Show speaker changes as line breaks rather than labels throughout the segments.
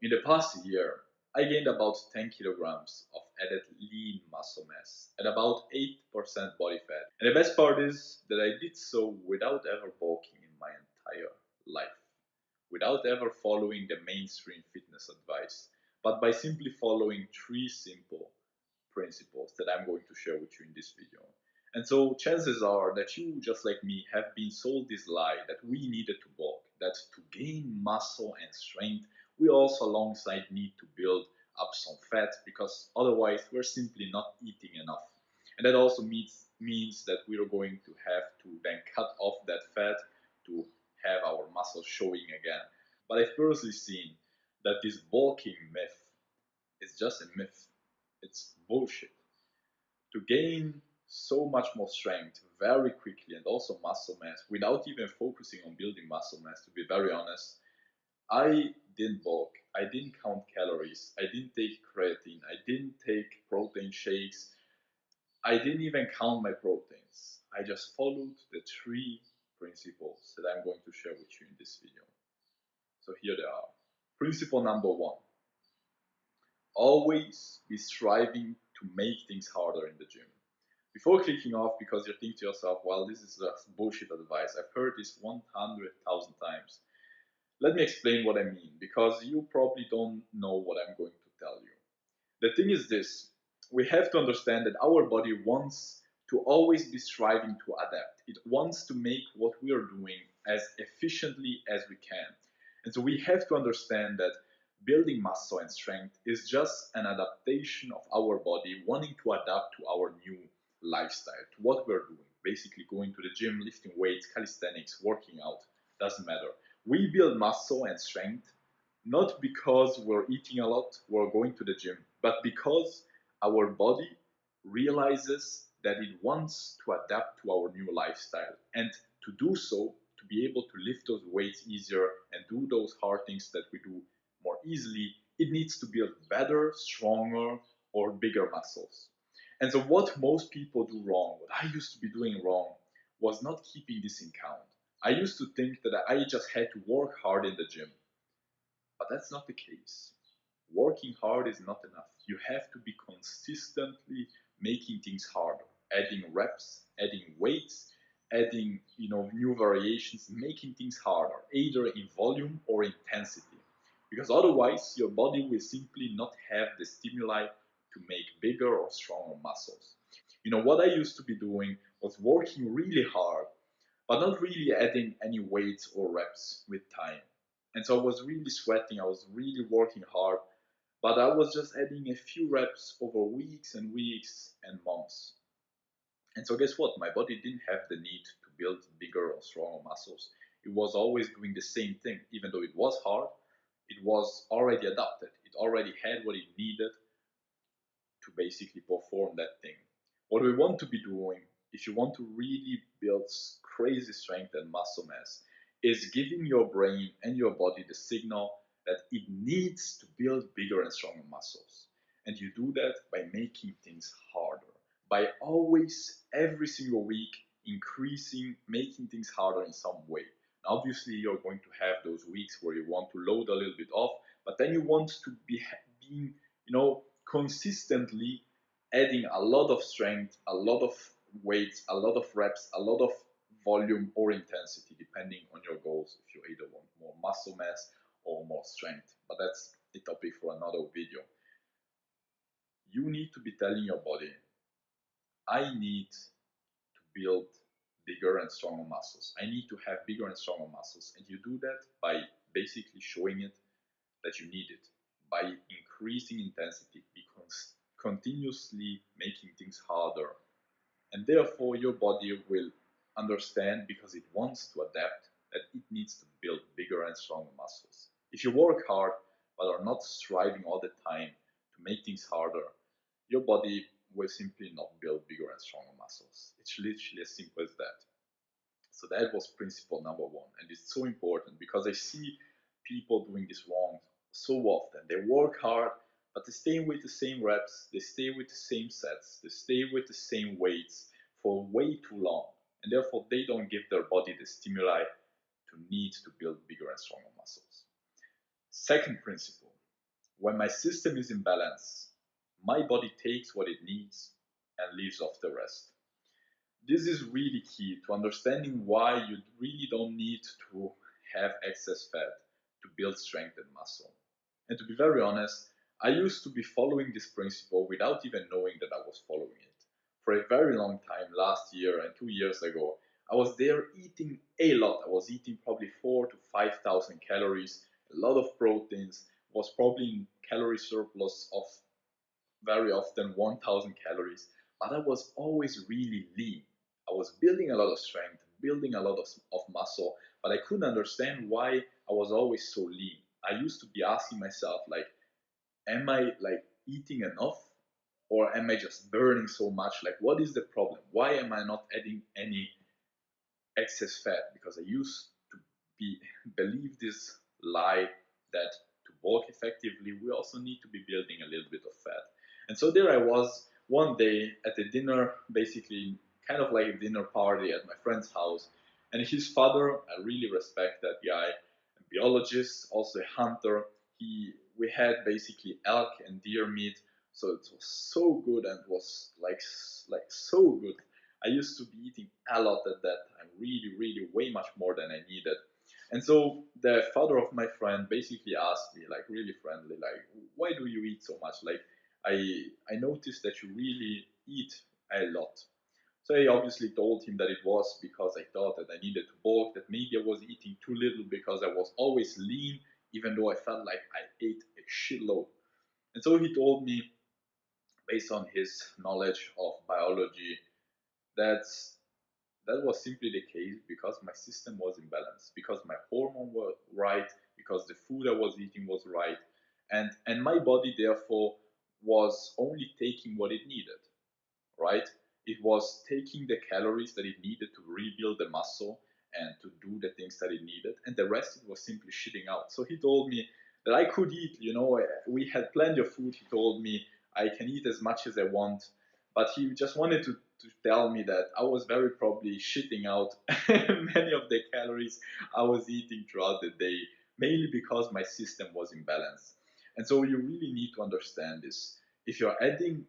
In the past year, I gained about 10 kilograms of added lean muscle mass and about 8% body fat. And the best part is that I did so without ever bulking in my entire life, without ever following the mainstream fitness advice, but by simply following three simple principles that I'm going to share with you in this video. And so chances are that you, just like me, have been sold this lie that we needed to bulk, that to gain muscle and strength, we also alongside need to build up some fat because otherwise we're simply not eating enough. And that also means that we are going to have to then cut off that fat to have our muscles showing again. But I've personally seen that this bulking myth is just a myth. It's bullshit. To gain so much more strength very quickly and also muscle mass without even focusing on building muscle mass, to be very honest, I didn't bulk. I didn't count calories. I didn't take creatine. I didn't take protein shakes. I didn't even count my proteins. I just followed the three principles that I'm going to share with you in this video. So here they are. Principle number one: always be striving to make things harder in the gym. Before clicking off, because you think to yourself, well, this is just bullshit advice. I've heard this 100,000 times. Let me explain what I mean, because you probably don't know what I'm going to tell you. The thing is this: we have to understand that our body wants to always be striving to adapt. It wants to make what we are doing as efficiently as we can. And so we have to understand that building muscle and strength is just an adaptation of our body wanting to adapt to our new lifestyle, to what we're doing. Basically, going to the gym, lifting weights, calisthenics, working out, doesn't matter. We build muscle and strength not because we're eating a lot, we're going to the gym, but because our body realizes that it wants to adapt to our new lifestyle. And to do so, to be able to lift those weights easier and do those hard things that we do more easily, it needs to build better, stronger, or bigger muscles. And so, what most people do wrong, what I used to be doing wrong, was not keeping this in count. I used to think that I just had to work hard in the gym. But that's not the case. Working hard is not enough. You have to be consistently making things harder, adding reps, adding weights, adding new variations, making things harder, either in volume or intensity. Because otherwise your body will simply not have the stimuli to make bigger or stronger muscles. What I used to be doing was working really hard, but not really adding any weights or reps with time. And so I was really sweating, I was really working hard, but I was just adding a few reps over weeks and weeks and months. And so guess what? My body didn't have the need to build bigger or stronger muscles. It was always doing the same thing. Even though it was hard, it was already adapted. It already had what it needed to basically perform that thing. What we want to be doing, if you want to really build crazy strength and muscle mass, is giving your brain and your body the signal that it needs to build bigger and stronger muscles. And you do that by making things harder, by always, every single week, making things harder in some way. Now, obviously, you're going to have those weeks where you want to load a little bit off, but then you want to be being, consistently adding a lot of strength, a lot of weights, a lot of reps, a lot of volume or intensity, depending on your goals. If you either want more muscle mass or more strength, but that's a topic for another video. You need to be telling your body, I need to build bigger and stronger muscles. I need to have bigger and stronger muscles. And you do that by basically showing it that you need it, by increasing intensity, because continuously making things harder. And therefore, your body will understand, because it wants to adapt, that it needs to build bigger and stronger muscles. If you work hard but are not striving all the time to make things harder, your body will simply not build bigger and stronger muscles. It's literally as simple as that. So that was principle number one. And it's so important because I see people doing this wrong so often. They work hard, but they stay with the same reps, they stay with the same sets, they stay with the same weights for way too long. And therefore, they don't give their body the stimuli to need to build bigger and stronger muscles. Second principle: When my system is in balance, my body takes what it needs and leaves off the rest. This is really key to understanding why you really don't need to have excess fat to build strength and muscle. And to be very honest, I used to be following this principle without even knowing that I was following it. For a very long time, last year and 2 years ago, I was there eating a lot. I was eating probably 4 to 5,000 calories, a lot of proteins, was probably in calorie surplus of very often 1,000 calories, but I was always really lean. I was building a lot of strength, building a lot of muscle, but I couldn't understand why I was always so lean. I used to be asking myself, like, am I like eating enough or am I just burning so much? Like, what is the problem? Why am I not adding any excess fat? Because I used to be believe this lie that to bulk effectively, we also need to be building a little bit of fat. And so there I was one day at a dinner, basically kind of like a dinner party at my friend's house. And his father, I really respect that guy, a biologist, also a hunter. We had basically elk and deer meat, so it was so good and was like so good. I used to be eating a lot at that time, really, really, way much more than I needed. And so the father of my friend basically asked me, like really friendly, like, why do you eat so much? Like, I noticed that you really eat a lot. So I obviously told him that it was because I thought that I needed to bulk, that maybe I was eating too little because I was always lean, even though I felt like I ate a shitload. And so he told me, based on his knowledge of biology, that that was simply the case because my system was in balance, because my hormone was right, because the food I was eating was right, and my body therefore was only taking what it needed, right? It was taking the calories that it needed to rebuild the muscle and to do the things that it needed, and the rest it was simply shitting out. So he told me that I could eat, we had plenty of food. He told me I can eat as much as I want, but he just wanted to tell me that I was very probably shitting out many of the calories I was eating throughout the day, mainly because my system was in balance. And so you really need to understand this. If you're adding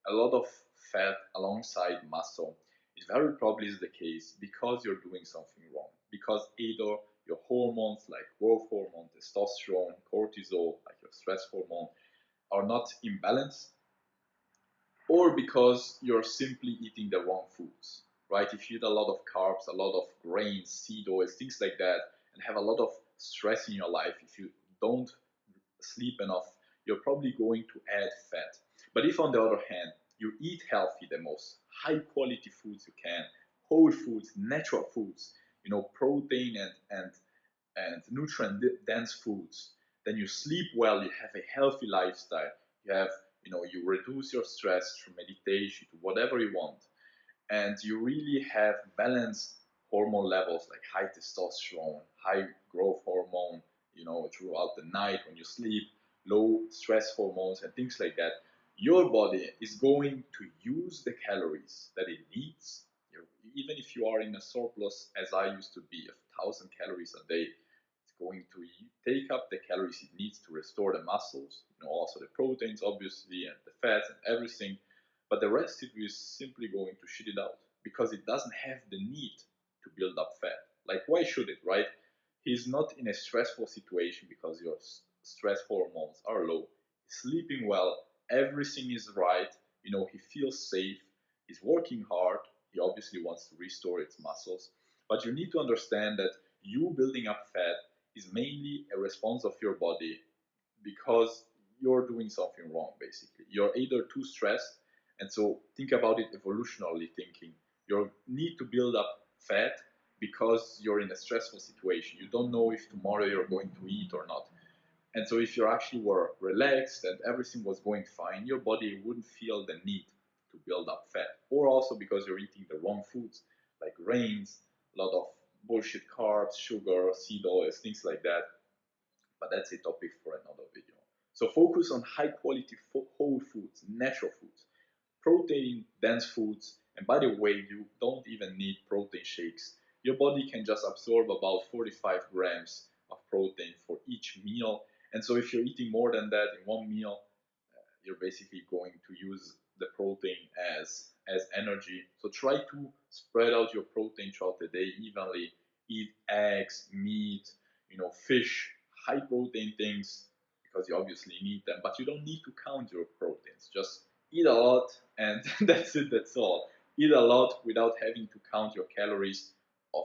a lot of fat alongside muscle, it very probably is the case because you're doing something wrong. Because either your hormones like growth hormone, testosterone, cortisol, like your stress hormone, are not in balance, or because you're simply eating the wrong foods, right? If you eat a lot of carbs, a lot of grains, seed oils, things like that, and have a lot of stress in your life, if you don't sleep enough, you're probably going to add fat. But if, on the other hand, you eat healthy, the most high quality foods you can, whole foods, natural foods, protein and nutrient dense foods, then you sleep well, you have a healthy lifestyle, you reduce your stress through meditation, to whatever you want, and you really have balanced hormone levels like high testosterone, high growth hormone, throughout the night when you sleep, low stress hormones and things like that, your body is going to use the calories that it needs. Even if you are in a surplus, as I used to be, of 1,000 calories a day, it's going to take up the calories it needs to restore the muscles, also the proteins, obviously, and the fats and everything, but the rest it is simply going to shit it out because it doesn't have the need to build up fat. Like, why should it, right? He's not in a stressful situation because your stress hormones are low. He's sleeping well, everything is right, he feels safe, he's working hard, he obviously wants to restore its muscles. But you need to understand that you building up fat is mainly a response of your body because you're doing something wrong, basically. You're either too stressed, and so think about it evolutionarily thinking. You need to build up fat because you're in a stressful situation. You don't know if tomorrow you're going to eat or not. And so if you actually were relaxed and everything was going fine, your body wouldn't feel the need to build up fat. Or also because you're eating the wrong foods, like grains, a lot of bullshit carbs, sugar, seed oils, things like that, but that's a topic for another video. So focus on high quality whole foods, natural foods, protein dense foods. And by the way, you don't even need protein shakes. Your body can just absorb about 45 grams of protein for each meal. And so if you're eating more than that in one meal, you're basically going to use the protein as energy. So try to spread out your protein throughout the day evenly. Eat eggs, meat, fish, high protein things because you obviously need them, but you don't need to count your proteins. Just eat a lot and that's it, that's all. Eat a lot without having to count your calories of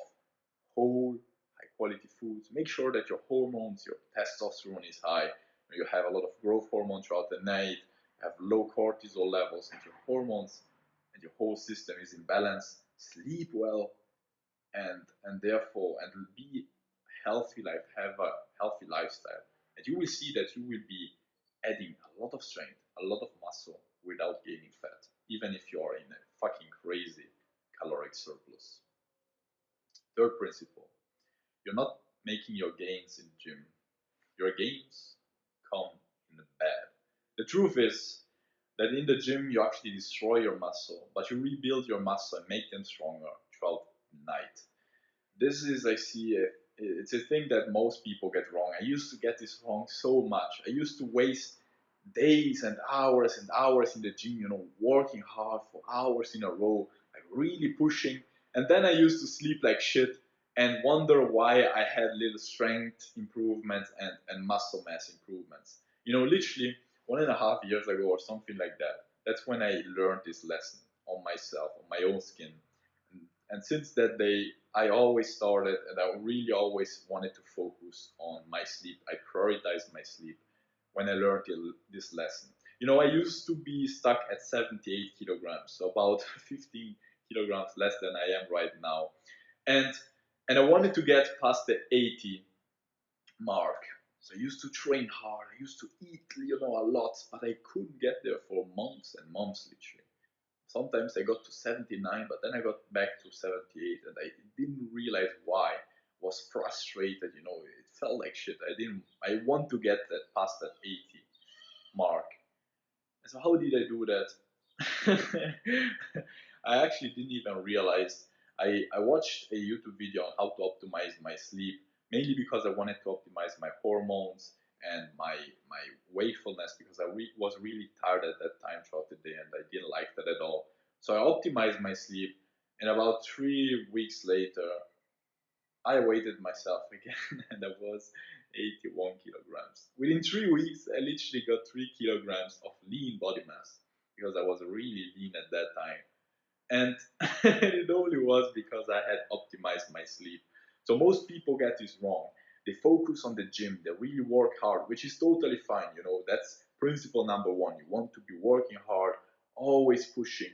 whole high quality foods. Make sure that your hormones, your testosterone is high. You have a lot of growth hormone throughout the night, have low cortisol levels, and your hormones and your whole system is in balance. Sleep well, and therefore and be healthy life, have a healthy lifestyle, and you will see that you will be adding a lot of strength, a lot of muscle without gaining fat, even if you are in a fucking crazy caloric surplus. Third principle: you're not making your gains in the gym. Your gains come in the bed. The truth is that in the gym you actually destroy your muscle, but you rebuild your muscle and make them stronger throughout the night. This is, I see, it's a thing that most people get wrong. I used to get this wrong so much. I used to waste days and hours in the gym, working hard for hours in a row, like really pushing. And then I used to sleep like shit and wonder why I had little strength improvements and muscle mass improvements. Literally 1.5 years ago or something like that. That's when I learned this lesson on myself, on my own skin. And since that day, I always started and I really always wanted to focus on my sleep. I prioritized my sleep when I learned this lesson. I used to be stuck at 78 kilograms, so about 15 kilograms less than I am right now. And and I wanted to get past the 80 mark. So I used to train hard. I used to eat, a lot, but I couldn't get there for months and months, literally. Sometimes I got to 79, but then I got back to 78, and I didn't realize why. Was frustrated, it felt like shit. I want to get that past that 80 mark. And so how did I do that? I actually didn't even realize. I watched a YouTube video on how to optimize my sleep, mainly because I wanted to optimize my hormones and my wakefulness because I was really tired at that time throughout the day and I didn't like that at all. So I optimized my sleep, and about 3 weeks later, I weighed myself again and I was 81 kilograms. Within 3 weeks, I literally got 3 kilograms of lean body mass because I was really lean at that time. And it only was because I had optimized my sleep. So most people get this wrong. They focus on the gym, they really work hard, which is totally fine. That's principle number one. You want to be working hard, always pushing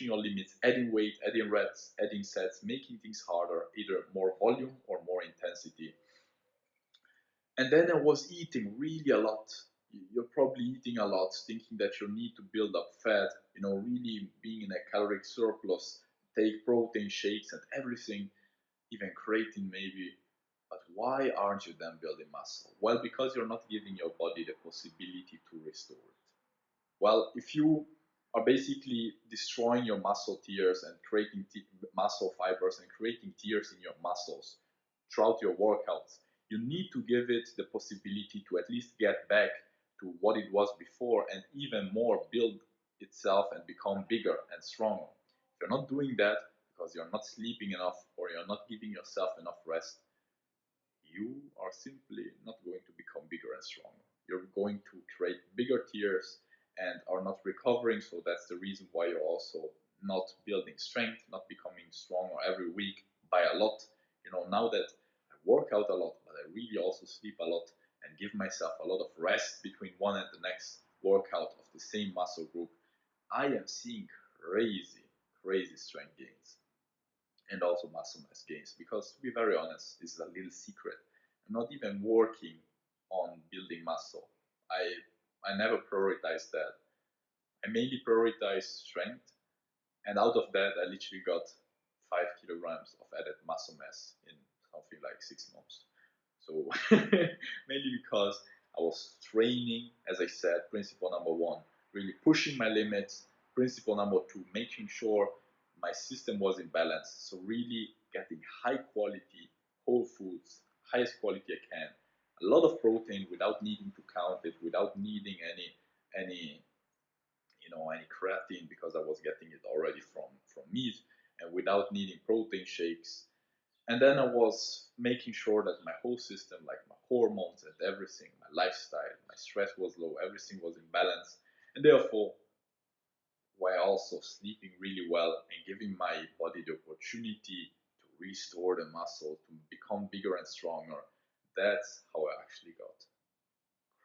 your limits, adding weight, adding reps, adding sets, making things harder, either more volume or more intensity. And then I was eating really a lot. You're probably eating a lot, thinking that you need to build up fat, really being in a caloric surplus, take protein shakes and everything, even creatine maybe. But why aren't you then building muscle? Well, because you're not giving your body the possibility to restore it. Well, if you are basically destroying your muscle tears and creating muscle fibers and creating tears in your muscles throughout your workouts, you need to give it the possibility to at least get back to what it was before and even more build itself and become bigger and stronger. If you're not doing that because you're not sleeping enough or you're not giving yourself enough rest, you are simply not going to become bigger and stronger. You're going to create bigger tears and are not recovering. So that's the reason why you're also not building strength, not becoming stronger every week by a lot. Now that I work out a lot, but I really also sleep a lot and give myself a lot of rest between one and the next workout of the same muscle group, I am seeing crazy, crazy strength gains and also muscle mass gains. Because to be very honest, this is a little secret. I'm not even working on building muscle. I never prioritize that. I mainly prioritize strength, and out of that, I literally got 5 kilograms of added muscle mass in something like 6 months. So mainly because I was training, as I said, principle number one, really pushing my limits. Principle number two, making sure my system was in balance. So really getting high quality whole foods, highest quality I can, a lot of protein without needing to count it, without needing any any creatine because I was getting it already from meat, and without needing protein shakes. And then I was making sure that my whole system, like my hormones and everything, my lifestyle, my stress was low, everything was in balance, and therefore while also sleeping really well and giving my body the opportunity to restore the muscle, to become bigger and stronger. That's how I actually got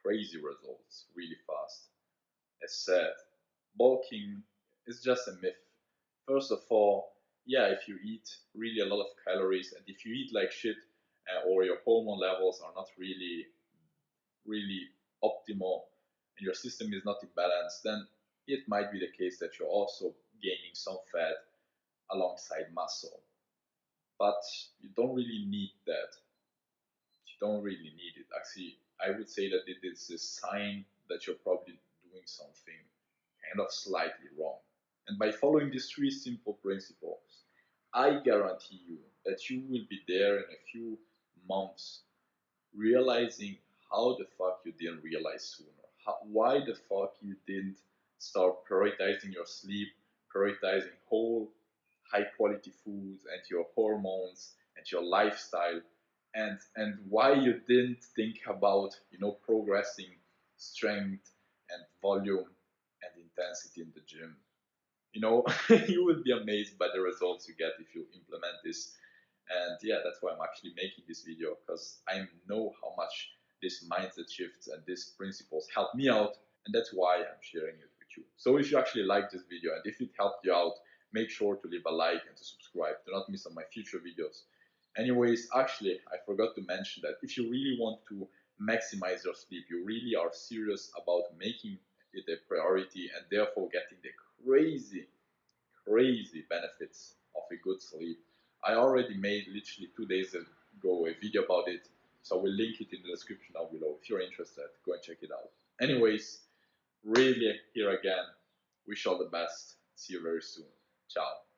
crazy results really fast. As said, bulking is just a myth. First of all, yeah, if you eat really a lot of calories and if you eat like shit, or your hormone levels are not really optimal and your system is not in balance, then it might be the case that you're also gaining some fat alongside muscle. But you don't really need that. You don't really need it. Actually, I would say that it is a sign that you're probably doing something kind of slightly wrong. And by following these three simple principles, I guarantee you that you will be there in a few months realizing how the fuck you didn't realize sooner. Why the fuck you didn't start prioritizing your sleep, prioritizing whole high quality foods and your hormones and your lifestyle, and why you didn't think about progressing strength and volume and intensity in the gym. you know you will be amazed by the results you get if you implement this. And yeah, that's why I'm actually making this video, because I know how much this mindset shifts and these principles help me out, and that's why I'm sharing it with you. So if you actually like this video and if it helped you out, make sure to leave a like and to subscribe to not miss on my future videos. Anyways, actually, I forgot to mention that if you really want to maximize your sleep, you really are serious about making it a priority and therefore getting the crazy benefits of a good sleep. I already made literally 2 days ago a video about it, so I will link it in the description down below. If you're interested, go and check it out. Anyways, really here again, wish all the best. See you very soon. Ciao.